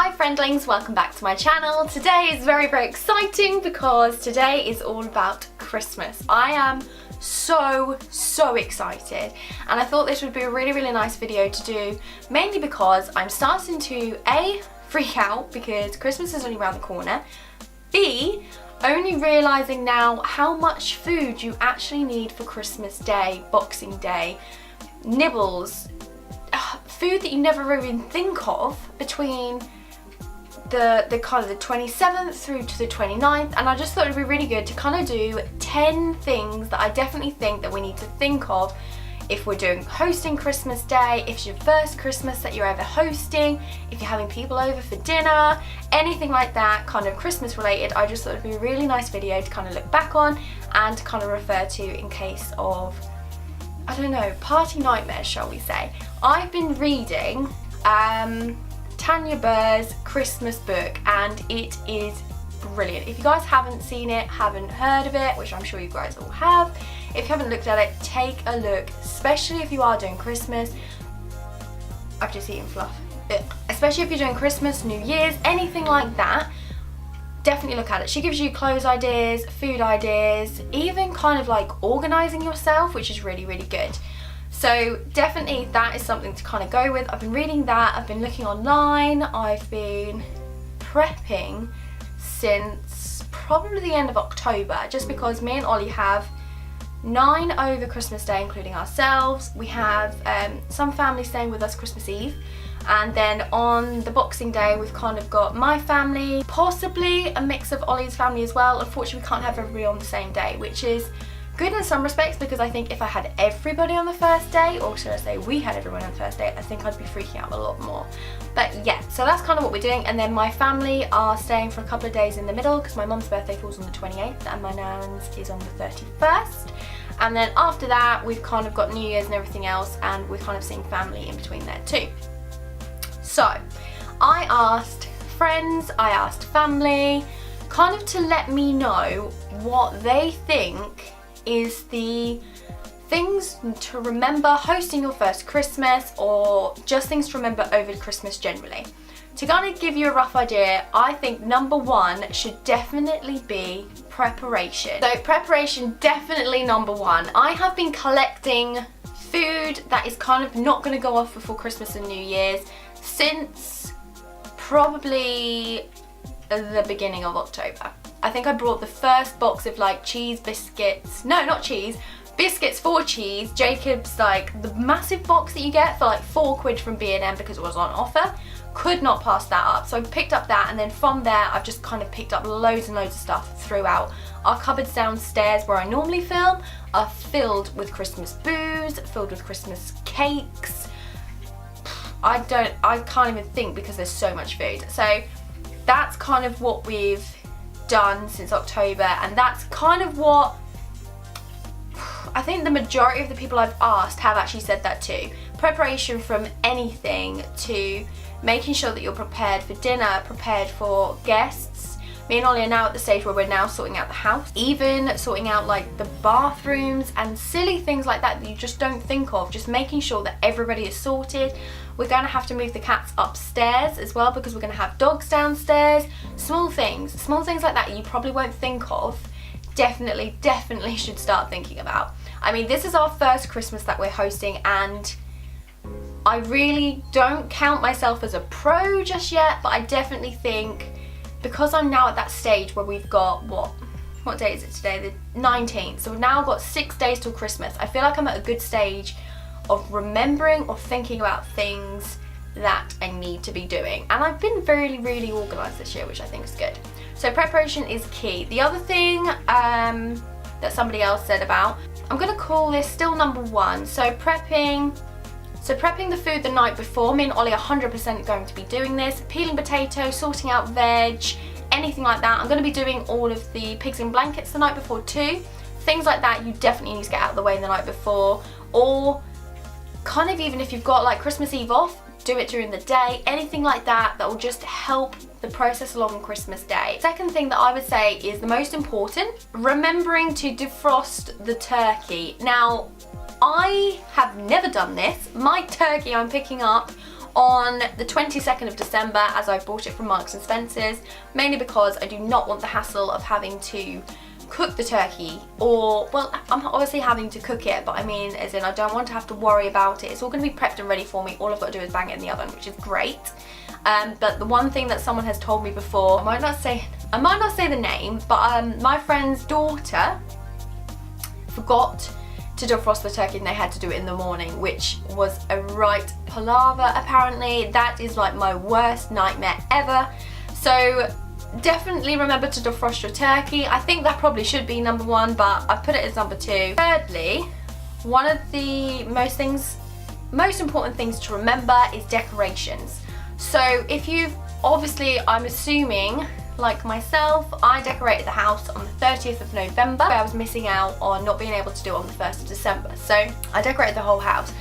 Hi friendlings, welcome back to my channel. Today is very exciting because today is all about Christmas. I am so excited and I thought this would be a really nice video to do, mainly because I'm starting to A, freak out because Christmas is only around the corner, B, only realising now how much food you actually need for Christmas Day, Boxing Day, nibbles, food that you never even think of between the kind of the 27th through to the 29th, and I just thought it would be really good to kind of do 10 things that I definitely think that we need to think of if we're hosting Christmas Day, if it's your first Christmas that you're ever hosting, if you're having people over for dinner, anything like that, kind of Christmas related. I just thought it would be a really nice video to kind of look back on and to kind of refer to in case of, I don't know, party nightmares, shall we say. I've been reading Tanya Burr's Christmas book and it is brilliant. If you guys haven't seen it, haven't heard of it, which I'm sure you guys all have, if you haven't looked at it, take a look, especially if you are doing Christmas. I've just eaten fluff. Especially if you're doing Christmas, New Year's, anything like that, definitely look at it. She gives you clothes ideas, food ideas, even kind of like organising yourself, which is really good. So definitely that is something to kind of go with. I've been reading that, I've been looking online, I've been prepping since probably the end of October, just because me and Ollie have 9 over Christmas Day, including ourselves. We have some family staying with us Christmas Eve, and then on the Boxing Day we've kind of got my family, possibly a mix of Ollie's family as well. Unfortunately we can't have everybody on the same day, which is good in some respects, because I think if I had everybody on the first day, or should I say we had everyone on the first day, I think I'd be freaking out a lot more. But yeah, so that's kind of what we're doing. And then my family are staying for a couple of days in the middle because my mum's birthday falls on the 28th and my nan's is on the 31st. And then after that we've kind of got New Year's and everything else, and we're kind of seeing family in between there too. So I asked friends, I asked family, kind of to let me know what they think is the things to remember hosting your first Christmas, or just things to remember over Christmas generally. To kind of give you a rough idea, I think number 1 should definitely be preparation. So preparation, definitely number 1. I have been collecting food that is kind of not going to go off before Christmas and New Year's since probably the beginning of October. I think I brought the first box of like cheese biscuits, no not cheese, biscuits for cheese, Jacob's, like the massive box that you get for like £4 from B&M because it was on offer. Could not pass that up, so I picked up that, and then from there I've just kind of picked up loads and loads of stuff throughout. Our cupboards downstairs where I normally film are filled with Christmas booze, filled with Christmas cakes. I can't even think because there's so much food. So that's kind of what we've done since October, and that's kind of what I think the majority of the people I've asked have actually said that too. Preparation, from anything to making sure that you're prepared for dinner, prepared for guests. Me and Ollie are now at the stage where we're now sorting out the house, even sorting out like the bathrooms and silly things like that that you just don't think of, just making sure that everybody is sorted. We're going to have to move the cats upstairs as well because we're going to have dogs downstairs. Small things like that you probably won't think of, definitely should start thinking about. I mean, this is our first Christmas that we're hosting, and I really don't count myself as a pro just yet, but I definitely think, because I'm now at that stage where we've got, what day is it today? The 19th. So we've now got 6 days till Christmas. I feel like I'm at a good stage of remembering or thinking about things that I need to be doing. And I've been really organised this year, which I think is good. So preparation is key. The other thing that somebody else said about, I'm going to call this still number 1. So prepping the food the night before. Me and Ollie are 100% going to be doing this. Peeling potatoes, sorting out veg, anything like that. I'm going to be doing all of the pigs in blankets the night before too. Things like that you definitely need to get out of the way the night before, or kind of even if you've got like Christmas Eve off, do it during the day. Anything like that will just help the process along on Christmas Day. Second thing that I would say is the most important, remembering to defrost the turkey. Now, I have never done this. My turkey I'm picking up on the 22nd of December, as I bought it from Marks and Spencer's, mainly because I do not want the hassle of having to cook the turkey, or, well, I'm obviously having to cook it, but I mean as in I don't want to have to worry about it. It's all going to be prepped and ready for me. All I've got to do is bang it in the oven, which is great. But the one thing that someone has told me before, I might not say the name, but my friend's daughter forgot to defrost the turkey and they had to do it in the morning, which was a right palaver apparently. That is like my worst nightmare ever. So definitely remember to defrost your turkey. I think that probably should be number one, but I put it as number two. Thirdly, one of the most important things to remember is decorations. So if you've, obviously I'm assuming, like myself, I decorated the house on the 30th of November. I was missing out on not being able to do it on the 1st of December. So I decorated the whole house.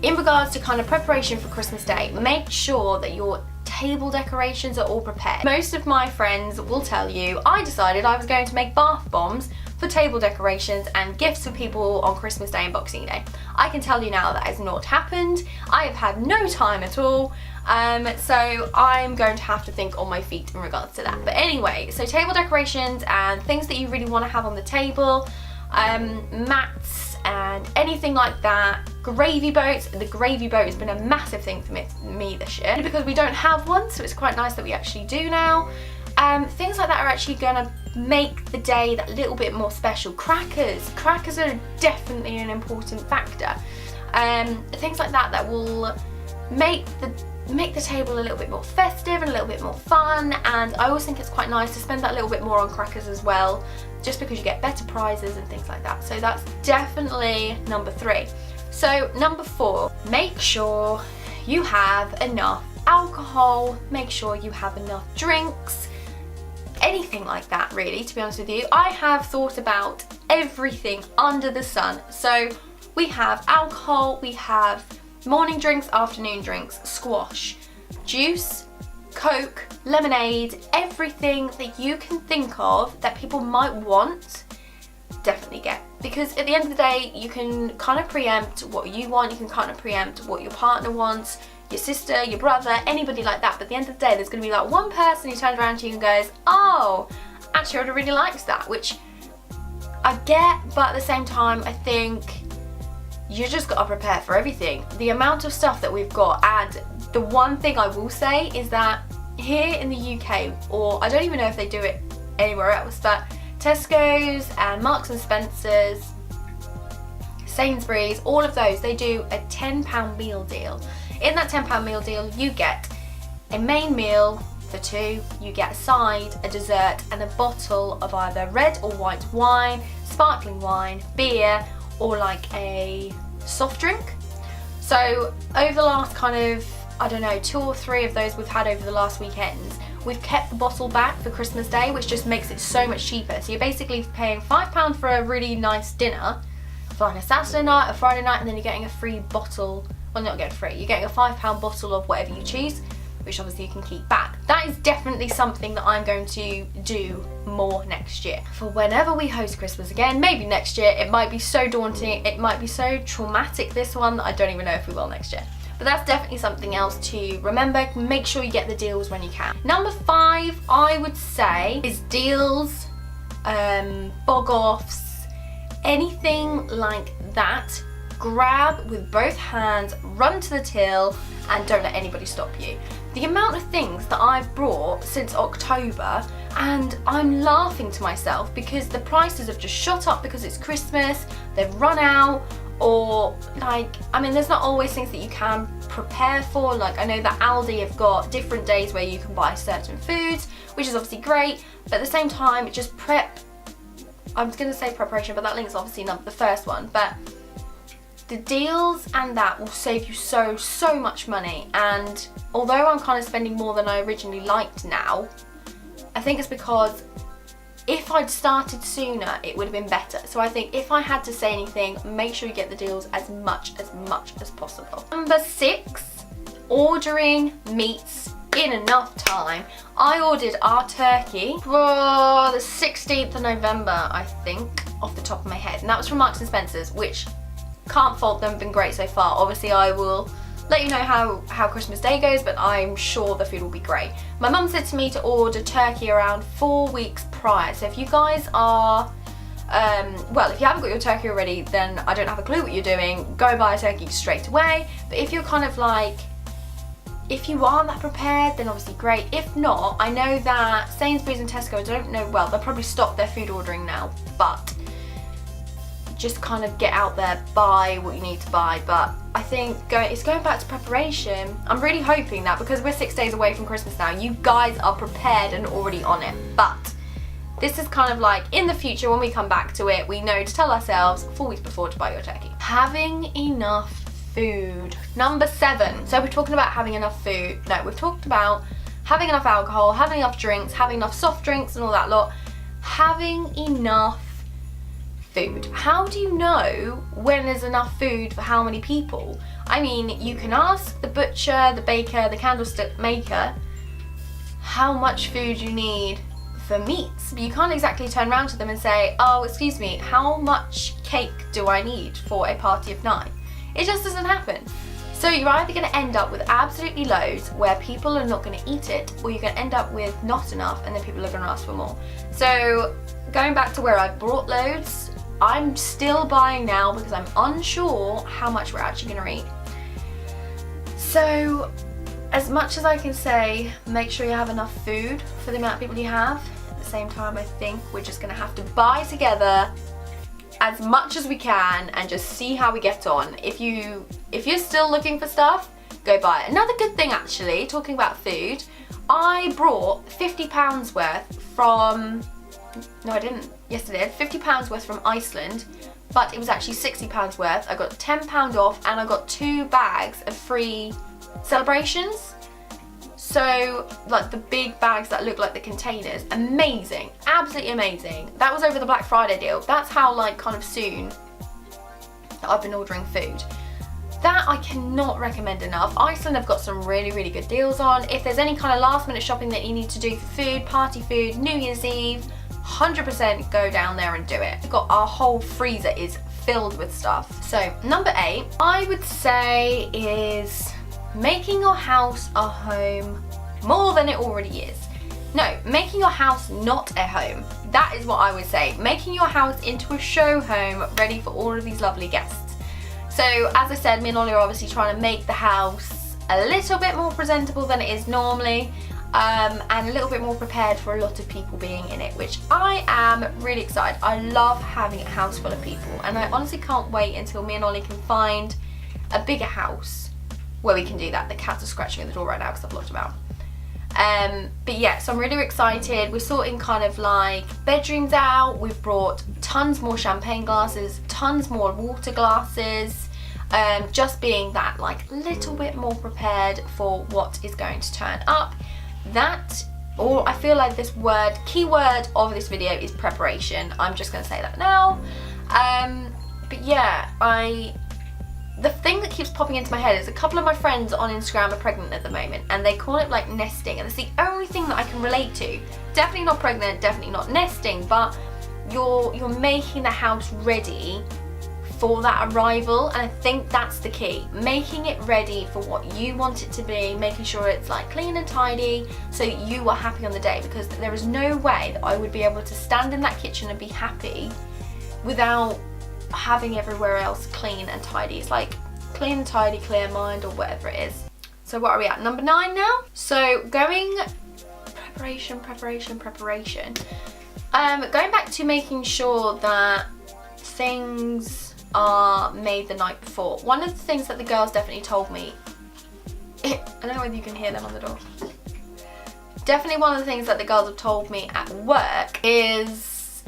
In regards to kind of preparation for Christmas Day, make sure that your table decorations are all prepared. Most of my friends will tell you, I decided I was going to make bath bombs for table decorations and gifts for people on Christmas Day and Boxing Day. I can tell you now that has not happened. I have had no time at all. So I'm going to have to think on my feet in regards to that. But anyway, so table decorations and things that you really want to have on the table, mats and anything like that. Gravy boats. The gravy boat has been a massive thing for me this year because we don't have one, so it's quite nice that we actually do now. Things like that are actually going to make the day that little bit more special. Crackers are definitely an important factor. Things like that that will make the table a little bit more festive and a little bit more fun. And I always think it's quite nice to spend that little bit more on crackers as well, just because you get better prizes and things like that. So that's definitely number three. So number four, make sure you have enough alcohol, make sure you have enough drinks, anything like that really, to be honest with you. I have thought about everything under the sun. So we have alcohol, we have morning drinks, afternoon drinks, squash, juice, Coke, lemonade, everything that you can think of that people might want, definitely get. Because at the end of the day, you can kind of preempt what you want, you can kind of preempt what your partner wants, your sister, your brother, anybody like that. But at the end of the day, there's going to be like one person who turns around to you and goes, oh, actually I would have really liked that, which I get, but at the same time, I think you just got to prepare for everything. The amount of stuff that we've got, and the one thing I will say is that here in the UK, or I don't even know if they do it anywhere else, but Tesco's and Marks and Spencer's, Sainsbury's, all of those, they do a £10 meal deal. In that £10 meal deal, you get a main meal for two, you get a side, a dessert, and a bottle of either red or white wine, sparkling wine, beer, or like a soft drink. So over the last kind of, I don't know, 2 or 3 of those we've had over the last weekends, we've kept the bottle back for Christmas Day, which just makes it so much cheaper. So you're basically paying £5 for a really nice dinner for like a Saturday night, a Friday night, and then you're getting a free bottle, well not getting free, you're getting a £5 bottle of whatever you choose, which obviously you can keep back. That is definitely something that I'm going to do more next year. For whenever we host Christmas again, maybe next year, it might be so daunting, it might be so traumatic this one, that I don't even know if we will next year. But that's definitely something else to remember. Make sure you get the deals when you can. Number 5, I would say, is deals, bog-offs, anything like that. Grab with both hands, run to the till, and don't let anybody stop you. The amount of things that I've brought since October, and I'm laughing to myself because the prices have just shot up because it's Christmas, they've run out, or like, I mean, there's not always things that you can prepare for. Like, I know that Aldi have got different days where you can buy certain foods, which is obviously great, but at the same time, just prep, I'm going to say preparation, but that link's obviously not the first one, but the deals and that will save you so much money. And although I'm kind of spending more than I originally liked now, I think it's because if I'd started sooner, it would have been better. So I think if I had to say anything, make sure you get the deals as much as possible. Number 6, ordering meats in enough time. I ordered our turkey for the 16th of November, I think, off the top of my head. And that was from Marks and Spencer's, which can't fault them, been great so far. Obviously I will let you know how Christmas Day goes, but I'm sure the food will be great. My mum said to me to order turkey around 4 weeks prior, so if you guys are, well, if you haven't got your turkey already, then I don't have a clue what you're doing. Go buy a turkey straight away. But if you're kind of like, if you aren't that prepared, then obviously great. If not, I know that Sainsbury's and Tesco, I don't know, well, they'll probably stop their food ordering now, but just kind of get out there, buy what you need to buy. But I think it's going back to preparation. I'm really hoping that because we're 6 days away from Christmas now, you guys are prepared and already on it. But this is kind of like in the future when we come back to it, we know to tell ourselves 4 weeks before to buy your turkey. Having enough food. Number 7. So we're talking about having enough food. No, we've talked about having enough alcohol, having enough drinks, having enough soft drinks and all that lot. Having enough food. How do you know when there's enough food for how many people? I mean, you can ask the butcher, the baker, the candlestick maker how much food you need for meats, but you can't exactly turn around to them and say, oh, excuse me, how much cake do I need for a party of 9? It just doesn't happen. So you're either going to end up with absolutely loads where people are not going to eat it, or you're going to end up with not enough and then people are going to ask for more. So going back to where I brought loads, I'm still buying now because I'm unsure how much we're actually going to eat. So as much as I can say, make sure you have enough food for the amount of people you have, at the same time I think we're just going to have to buy together as much as we can and just see how we get on. If you're still looking for stuff, go buy it. Another good thing actually, talking about food, I brought £50 worth from, no I didn't, yesterday, I had £50 worth from Iceland, but it was actually £60 worth. I got £10 off and I got 2 bags of free celebrations. So like the big bags that look like the containers, amazing, absolutely amazing. That was over the Black Friday deal. That's how like kind of soon I've been ordering food. That I cannot recommend enough. Iceland have got some really, really good deals on. If there's any kind of last minute shopping that you need to do for food, party food, New Year's Eve, 100% go down there and do it. We've got our whole freezer is filled with stuff. So number 8, I would say is making your house a home more than it already is. No, making your house not a home. That is what I would say. Making your house into a show home ready for all of these lovely guests. So as I said, me and Ollie are obviously trying to make the house a little bit more presentable than it is normally, and a little bit more prepared for a lot of people being in it, which I am really excited. I love having a house full of people, and I honestly can't wait until me and Ollie can find a bigger house where we can do that. The cats are scratching at the door right now because I've locked them out. But yeah, so I'm really excited. We're sorting kind of like bedrooms out. We've brought tons more champagne glasses, tons more water glasses, just being that like little bit more prepared for what is going to turn up. That, or I feel like this keyword of this video is preparation. I'm just going to say that now. But yeah, the thing that keeps popping into my head is a couple of my friends on Instagram are pregnant at the moment and they call it like nesting, and it's the only thing that I can relate to. Definitely not pregnant, definitely not nesting, but you're making the house ready for that arrival, and I think that's the key. Making it ready for what you want it to be, making sure it's like clean and tidy so that you are happy on the day, because there is no way that I would be able to stand in that kitchen and be happy without having everywhere else clean and tidy. It's like clean and tidy, clear mind, or whatever it is. So what are we at? Number 9 now? So going preparation. Going back to making sure that things are made the night before. One of the things that the girls definitely told me, I don't know whether you can hear them on the door. Definitely one of the things that the girls have told me at work is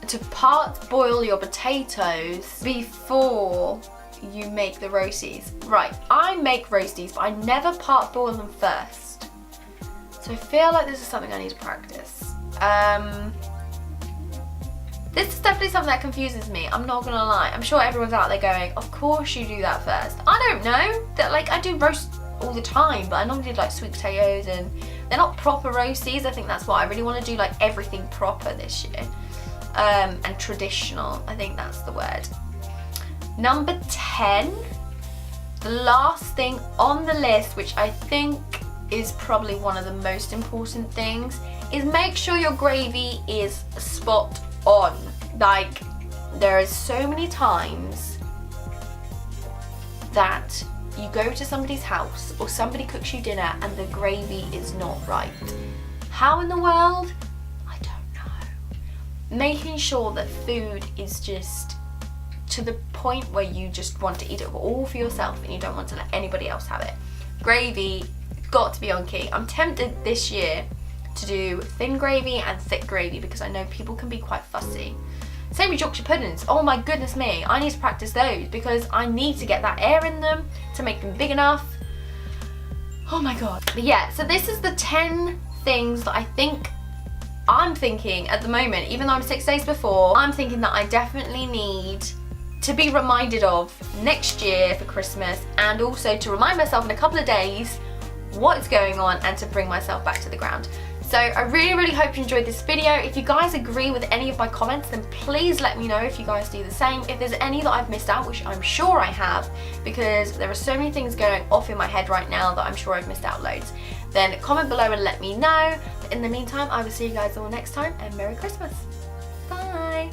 to part boil your potatoes before you make the roasties. Right, I make roasties, but I never part boil them first. So I feel like this is something I need to practice. This is definitely something that confuses me, I'm not gonna lie. I'm sure everyone's out there going, of course you do that first. I don't know, that like I do roast all the time, but I normally do like sweet potatoes, and they're not proper roasties. I think that's why I really want to do like everything proper this year. And traditional, I think that's the word. Number 10, The last thing on the list, which I think is probably one of the most important things, is make sure your gravy is spot on. Like, there is so many times that you go to somebody's house or somebody cooks you dinner and the gravy is not right. How in the world? I don't know. Making sure that food is just to the point where you just want to eat it all for yourself and you don't want to let anybody else have it. Gravy, got to be on key. I'm tempted this year to do thin gravy and thick gravy because I know people can be quite fussy. Same with Yorkshire puddings. Oh my goodness me, I need to practice those because I need to get that air in them to make them big enough. Oh my god. But yeah, so this is the 10 things that I'm thinking at the moment, even though I'm 6 days before, I'm thinking that I definitely need to be reminded of next year for Christmas, and also to remind myself in a couple of days what's going on and to bring myself back to the ground. So I really hope you enjoyed this video. If you guys agree with any of my comments, then please let me know if you guys do the same. If there's any that I've missed out, which I'm sure I have, because there are so many things going off in my head right now that I'm sure I've missed out loads, then comment below and let me know. But in the meantime, I will see you guys all next time, and Merry Christmas. Bye.